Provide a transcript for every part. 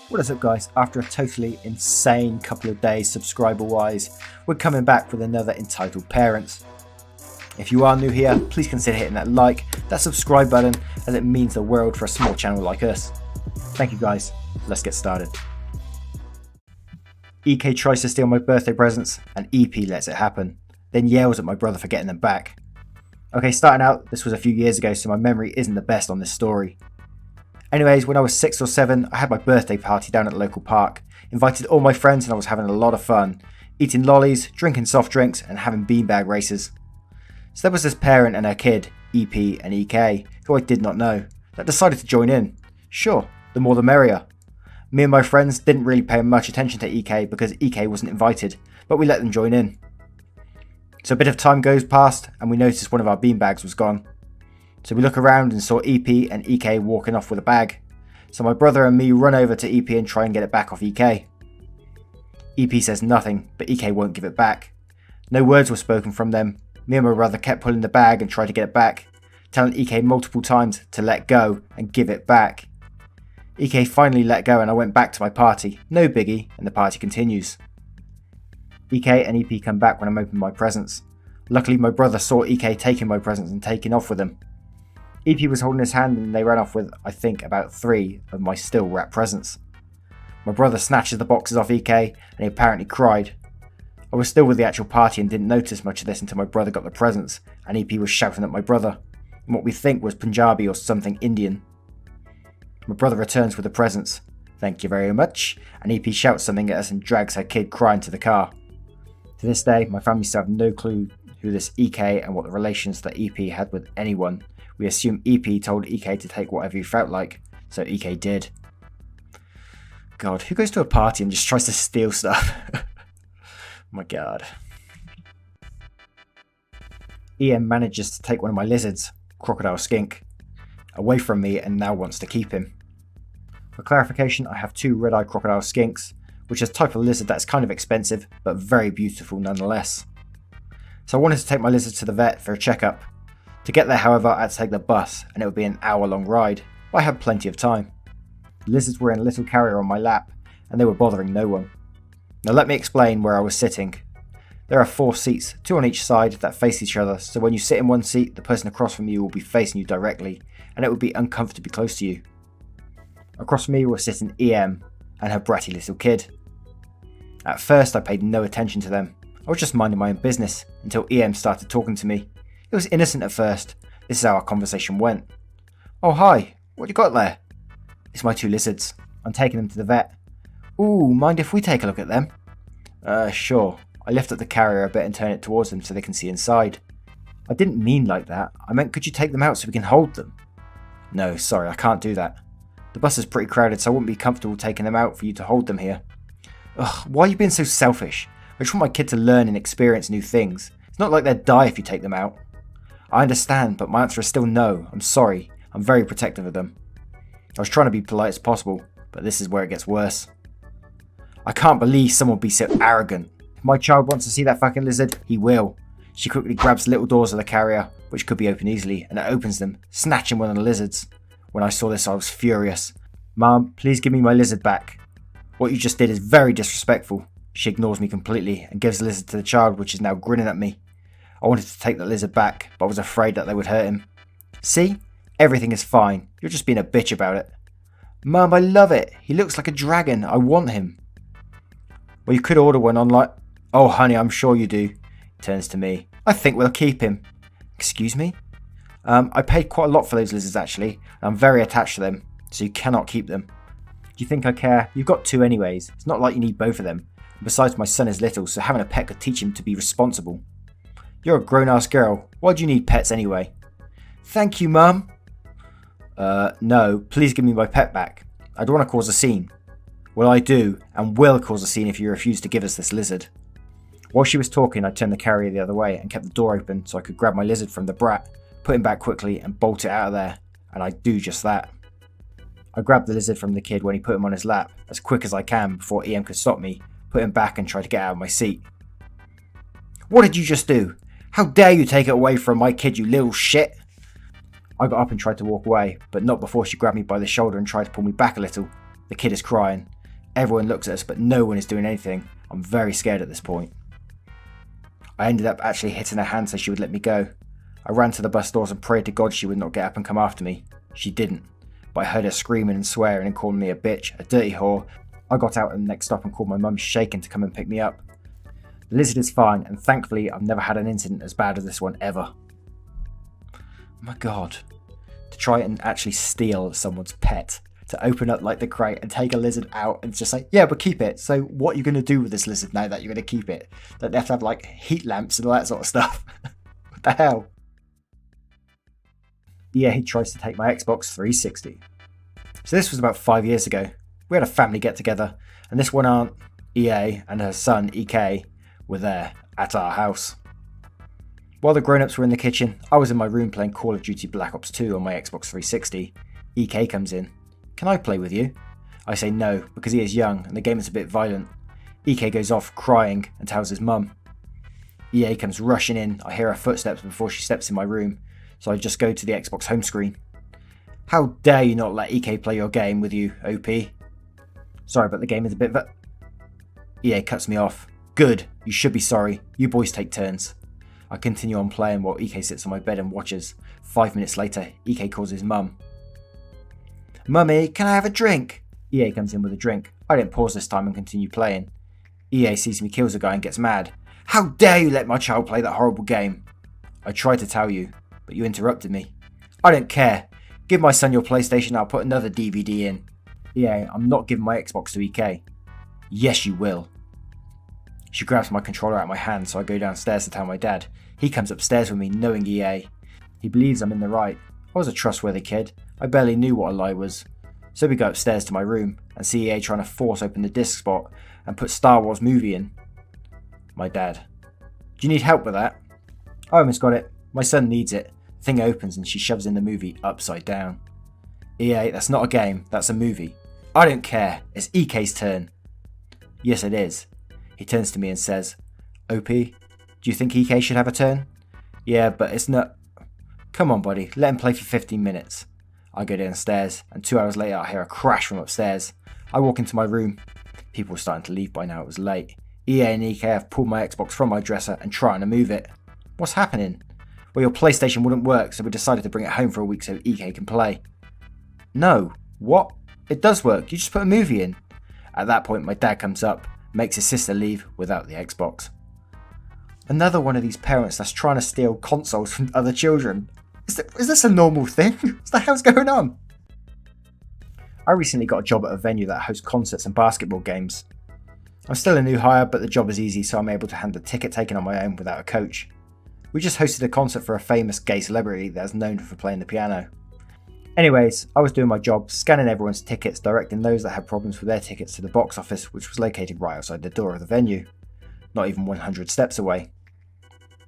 What is up, guys? After a totally insane couple of days subscriber wise, we're coming back with another Entitled Parents. If you are new here, please consider hitting that like, that subscribe button, as it means the world for a small channel like us. Thank you guys, let's get started. EK tries to steal my birthday presents and EP lets it happen, then yells at my brother for getting them back. Okay, starting out, this was a few years ago, so my memory isn't the best on this story. Anyways, when I was 6 or 7, I had my birthday party down at the local park, invited all my friends and I was having a lot of fun, eating lollies, drinking soft drinks and having beanbag races. So there was this parent and her kid, EP and EK, who I did not know, that decided to join in. Sure, the more the merrier. Me and my friends didn't really pay much attention to EK because EK wasn't invited, but we let them join in. So a bit of time goes past and we noticed one of our beanbags was gone. So we look around and saw EP and EK walking off with a bag. So my brother and me run over to EP and try and get it back off EK. EP says nothing, but EK won't give it back. No words were spoken from them. Me and my brother kept pulling the bag and tried to get it back, telling EK multiple times to let go and give it back. EK finally let go and I went back to my party, no biggie, and the party continues. EK and EP come back when I'm opening my presents. Luckily my brother saw EK taking my presents and taking off with them. EP was holding his hand and they ran off with, I think, about 3 of my still wrapped presents. My brother snatches the boxes off EK and he apparently cried. I was still with the actual party and didn't notice much of this until my brother got the presents and EP was shouting at my brother, in what we think was Punjabi or something Indian. My brother returns with the presents. Thank you very much, and EP shouts something at us and drags her kid crying to the car. To this day, my family still have no clue who this EK and what the relations that EP had with anyone. We assume EP told EK to take whatever he felt like, so EK did. God, who goes to a party and just tries to steal stuff? My God. EM manages to take one of my lizards, crocodile skink, away from me and now wants to keep him. For clarification, I have 2 red-eyed crocodile skinks, which is a type of lizard that's kind of expensive, but very beautiful nonetheless. So I wanted to take my lizard to the vet for a checkup. To get there, however, I had to take the bus, and it would be an hour-long ride, but I had plenty of time. The lizards were in a little carrier on my lap, and they were bothering no one. Now let me explain where I was sitting. There are 4 seats, 2 on each side, that face each other, so when you sit in one seat, the person across from you will be facing you directly, and it would be uncomfortably close to you. Across from me was sitting EM and her bratty little kid. At first I paid no attention to them. I was just minding my own business until EM started talking to me. It was innocent at first. This is how our conversation went. Oh hi, what you got there? It's my 2 lizards. I'm taking them to the vet. Ooh, mind if we take a look at them? Sure. I lift up the carrier a bit and turn it towards them so they can see inside. I didn't mean like that. I meant could you take them out so we can hold them? No, sorry, I can't do that. The bus is pretty crowded so I wouldn't be comfortable taking them out for you to hold them here. Ugh, why are you being so selfish? I just want my kid to learn and experience new things. It's not like they'd die if you take them out. I understand, but my answer is still no. I'm sorry. I'm very protective of them. I was trying to be polite as possible, but this is where it gets worse. I can't believe someone would be so arrogant. If my child wants to see that fucking lizard, he will. She quickly grabs the little doors of the carrier, which could be open easily, and it opens them, snatching one of the lizards. When I saw this, I was furious. Mom, please give me my lizard back. What you just did is very disrespectful. She ignores me completely and gives the lizard to the child, which is now grinning at me. I wanted to take the lizard back, but I was afraid that they would hurt him. See? Everything is fine. You're just being a bitch about it. Mum, I love it. He looks like a dragon. I want him. Well, you could order one online. Oh, honey, I'm sure you do. He turns to me. I think we'll keep him. Excuse me? I paid quite a lot for those lizards, actually. And I'm very attached to them, so you cannot keep them. Do you think I care? You've got 2 anyways. It's not like you need both of them. And besides, my son is little, so having a pet could teach him to be responsible. You're a grown-ass girl. Why do you need pets anyway? Thank you, Mum. No, please give me my pet back. I don't want to cause a scene. Well, I do, and will cause a scene if you refuse to give us this lizard. While she was talking, I turned the carrier the other way and kept the door open so I could grab my lizard from the brat, put him back quickly and bolt it out of there, and I do just that. I grabbed the lizard from the kid when he put him on his lap, as quick as I can before EM could stop me, put him back and try to get out of my seat. What did you just do? How dare you take it away from my kid, you little shit! I got up and tried to walk away, but not before she grabbed me by the shoulder and tried to pull me back a little. The kid is crying. Everyone looks at us, but no one is doing anything. I'm very scared at this point. I ended up actually hitting her hand so she would let me go. I ran to the bus doors and prayed to God she would not get up and come after me. She didn't, but I heard her screaming and swearing and calling me a bitch, a dirty whore. I got out at the next stop and called my mum shaking to come and pick me up. The lizard is fine, and thankfully I've never had an incident as bad as this one ever. Oh my God. To try and actually steal someone's pet. To open up like the crate and take a lizard out and just say, yeah, but keep it. So what are you going to do with this lizard now that you're going to keep it? That they have to have like heat lamps and all that sort of stuff. What the hell? Yeah, he tries to take my Xbox 360. So this was about 5 years ago. We had a family get together, and this one aunt, EA, and her son, EK, were there at our house. While the grown-ups were in the kitchen, I was in my room playing Call of Duty Black Ops 2 on my Xbox 360. EK comes in. Can I play with you? I say no, because he is young and the game is a bit violent. EK goes off crying and tells his mum. EA comes rushing in. I hear her footsteps before she steps in my room, so I just go to the Xbox home screen. How dare you not let EK play your game with you, OP? Sorry, but the game is a bit EA cuts me off. Good, you should be sorry. You boys take turns. I continue on playing while EK sits on my bed and watches. 5 minutes later, EK calls his mum. Mummy, can I have a drink? EA comes in with a drink. I don't pause this time and continue playing. EA sees me kills a guy and gets mad. How dare you let my child play that horrible game? I tried to tell you, but you interrupted me. I don't care. Give my son your PlayStation and I'll put another DVD in. EA, I'm not giving my Xbox to EK. Yes, you will. She grabs my controller out of my hand, so I go downstairs to tell my dad. He comes upstairs with me, knowing EA. He believes I'm in the right. I was a trustworthy kid. I barely knew what a lie was. So we go upstairs to my room and see EA trying to force open the disc spot and put Star Wars movie in. My dad. Do you need help with that? I almost got it. My son needs it. The thing opens and she shoves in the movie upside down. EA, that's not a game, that's a movie. I don't care. It's EK's turn. Yes, it is. He turns to me and says, OP, do you think EK should have a turn? Yeah, but it's not... Come on, buddy, let him play for 15 minutes. I go downstairs, and 2 hours later I hear a crash from upstairs. I walk into my room. People were starting to leave by now, it was late. EA and EK have pulled my Xbox from my dresser and trying to move it. What's happening? Well, your PlayStation wouldn't work, so we decided to bring it home for a week so EK can play. No. What? It does work, you just put a movie in. At that point my dad comes up, makes his sister leave without the Xbox. Another one of these parents that's trying to steal consoles from other children. Is this a normal thing? What the hell's going on? I recently got a job at a venue that hosts concerts and basketball games. I'm still a new hire, but the job is easy, so I'm able to handle ticket taking on my own without a coach. We just hosted a concert for a famous gay celebrity that is known for playing the piano. Anyways, I was doing my job, scanning everyone's tickets, directing those that had problems with their tickets to the box office, which was located right outside the door of the venue, not even 100 steps away.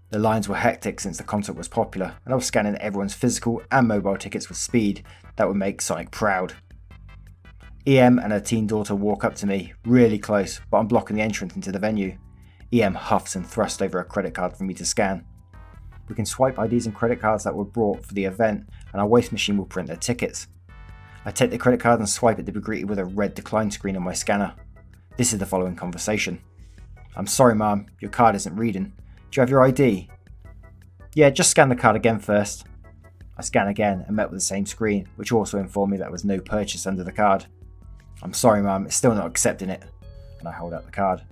The lines were hectic since the concert was popular, and I was scanning everyone's physical and mobile tickets with speed that would make Sonic proud. EM and her teen daughter walk up to me, really close, but I'm blocking the entrance into the venue. EM huffs and thrusts over a credit card for me to scan. We can swipe IDs and credit cards that were brought for the event, and our waste machine will print their tickets. I take the credit card and swipe it to be greeted with a red decline screen on my scanner. This is the following conversation. I'm sorry, Mum, your card isn't reading. Do you have your ID? Yeah, just scan the card again first. I scan again and met with the same screen, which also informed me that there was no purchase under the card. I'm sorry, Mum, it's still not accepting it. And I hold out the card.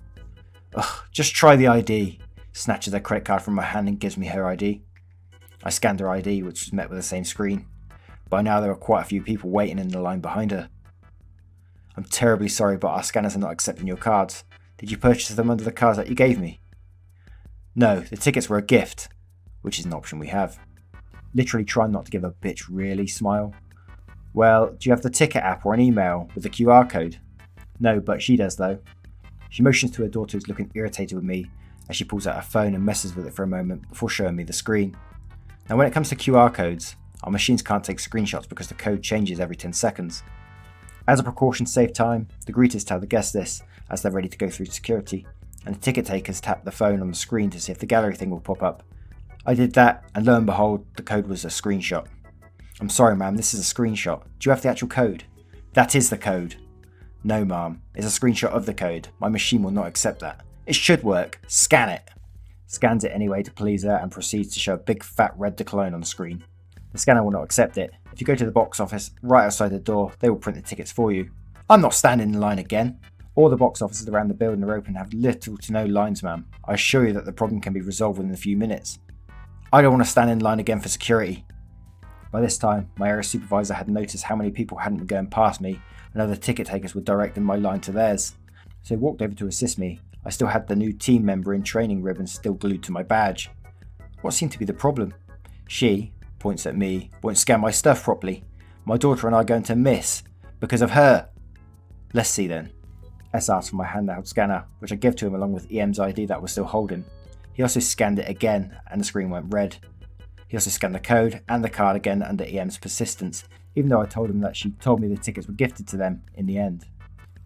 Ugh, just try the ID. Snatches her credit card from my hand and gives me her ID. I scanned her ID, which was met with the same screen. By now there were quite a few people waiting in the line behind her. I'm terribly sorry, but our scanners are not accepting your cards. Did you purchase them under the cards that you gave me? No, the tickets were a gift, which is an option we have. Literally trying not to give a bitch really smile. Well, do you have the ticket app or an email with the QR code? No, but she does though. She motions to her daughter who's looking irritated with me as she pulls out her phone and messes with it for a moment before showing me the screen. Now when it comes to QR codes, our machines can't take screenshots because the code changes every 10 seconds. As a precaution to save time, the greeters tell the guests this as they're ready to go through security, and the ticket takers tap the phone on the screen to see if the gallery thing will pop up. I did that, and lo and behold, the code was a screenshot. I'm sorry, ma'am, this is a screenshot. Do you have the actual code? That is the code. No, ma'am. It's a screenshot of the code. My machine will not accept that. It should work. Scan it. Scans it anyway to please her and proceeds to show a big fat red decline on the screen. The scanner will not accept it. If you go to the box office right outside the door, they will print the tickets for you. I'm not standing in line again. All the box offices around the building are open and have little to no lines, ma'am. I assure you that the problem can be resolved within a few minutes. I don't want to stand in line again for security. By this time, my area supervisor had noticed how many people hadn't been going past me and other ticket takers were directing my line to theirs. So he walked over to assist me. I still had the new team member in training ribbons still glued to my badge. What seemed to be the problem? She, points at me, won't scan my stuff properly. My daughter and I are going to miss because of her. Let's see then. S asked for my handheld scanner, which I gave to him along with EM's ID that was still holding. He also scanned it again and the screen went red. He also scanned the code and the card again under EM's persistence, even though I told him that she told me the tickets were gifted to them in the end.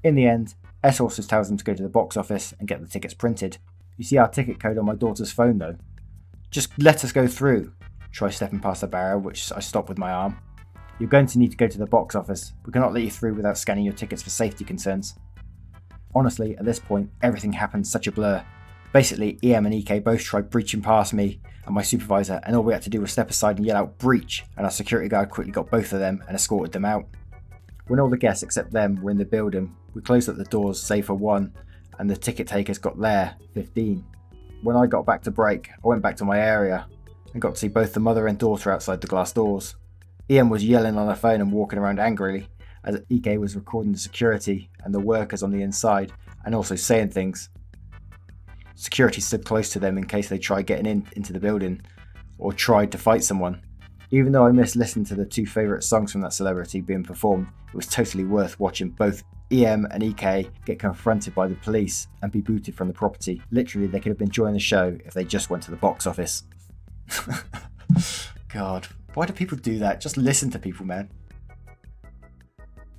In the end, S also tells them to go to the box office and get the tickets printed. You see our ticket code on my daughter's phone though. Just let us go through. Try stepping past the barrier, which I stopped with my arm. You're going to need to go to the box office. We cannot let you through without scanning your tickets for safety concerns. Honestly, at this point, everything happened such a blur. Basically, EM and EK both tried breaching past me and my supervisor, and all we had to do was step aside and yell out breach, and our security guard quickly got both of them and escorted them out. When all the guests except them were in the building, we closed up the doors save for one, and the ticket takers got there, 15. When I got back to break, I went back to my area and got to see both the mother and daughter outside the glass doors. EM was yelling on her phone and walking around angrily, as EK was recording the security and the workers on the inside and also saying things. Security stood close to them in case they tried getting into the building or tried to fight someone. Even though I missed listening to the two favourite songs from that celebrity being performed, it was totally worth watching both EM and EK get confronted by the police and be booted from the property. Literally, they could have been enjoying the show if they just went to the box office. God, why do people do that? Just listen to people, man.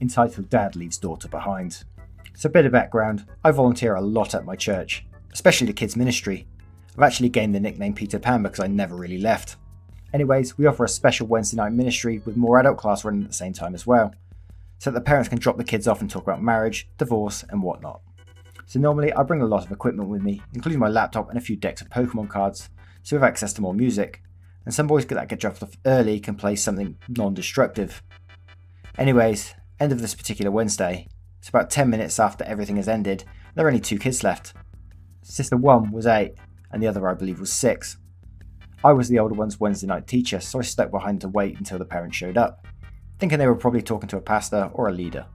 Entitled Dad Leaves Daughter Behind. So a bit of background, I volunteer a lot at my church, especially the kids ministry. I've actually gained the nickname Peter Pan because I never really left. Anyways, we offer a special Wednesday night ministry with more adult class running at the same time as well, so that the parents can drop the kids off and talk about marriage, divorce and whatnot. So normally I bring a lot of equipment with me, including my laptop and a few decks of Pokemon cards, so we have access to more music, and some boys that get dropped off early can play something non-destructive. Anyways, end of this particular Wednesday, it's about 10 minutes after everything has ended, and there are only 2 kids left. Sister 1 was 8, and the other I believe was 6. I was the older one's Wednesday night teacher, so I stuck behind to wait until the parents showed up, thinking they were probably talking to a pastor or a leader.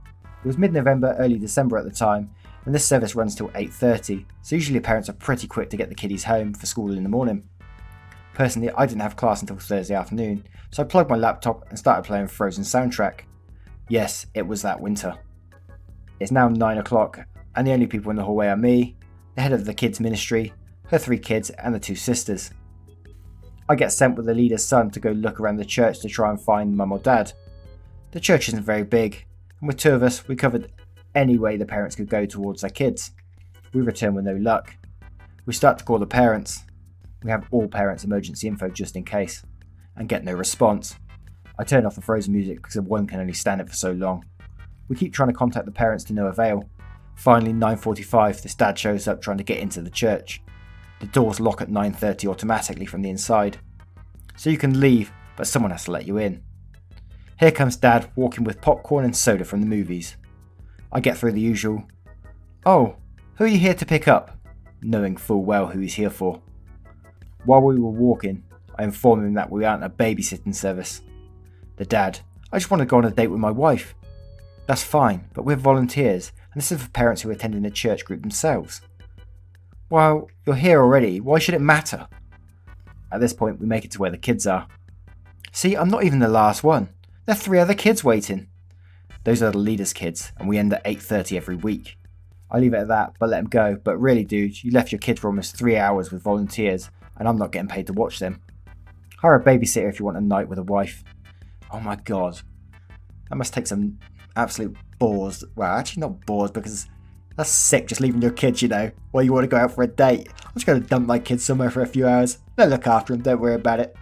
It was mid-November, early December at the time, and this service runs till 8:30, so usually parents are pretty quick to get the kiddies home for school in the morning. Personally, I didn't have class until Thursday afternoon, so I plugged my laptop and started playing Frozen soundtrack. Yes, it was that winter. It's now 9 o'clock, and the only people in the hallway are me, the head of the kids ministry, her 3 kids, and the 2 sisters. I get sent with the leader's son to go look around the church to try and find mum or dad. The church isn't very big, and with 2 of us, we covered any way the parents could go towards their kids. We return with no luck. We start to call the parents. We have all parents' emergency info just in case, and get no response. I turn off the Frozen music because one can only stand it for so long. We keep trying to contact the parents to no avail. Finally, 9:45, this dad shows up trying to get into the church. The doors lock at 9:30 automatically from the inside. So you can leave, but someone has to let you in. Here comes Dad walking with popcorn and soda from the movies. I get through the usual, "Oh, who are you here to pick up?" knowing full well who he's here for. While we were walking, I inform him that we aren't a babysitting service. The dad, "I just want to go on a date with my wife." "That's fine, but we're volunteers, and this is for parents who are attending a church group themselves." "Well, you're here already, why should it matter?" At this point, we make it to where the kids are. "See, I'm not even the last one. There are 3 other kids waiting." Those are the leader's kids, and we end at 8:30 every week. I leave it at that, but let him go. But really, dude, you left your kid for almost 3 hours with volunteers, and I'm not getting paid to watch them. Hire a babysitter if you want a night with a wife. Oh my god. That must take some absolute balls. Well, actually not balls, because that's sick just leaving your kids, you know, while you want to go out for a date. I'm just going to dump my kids somewhere for a few hours. They'll look after them, don't worry about it.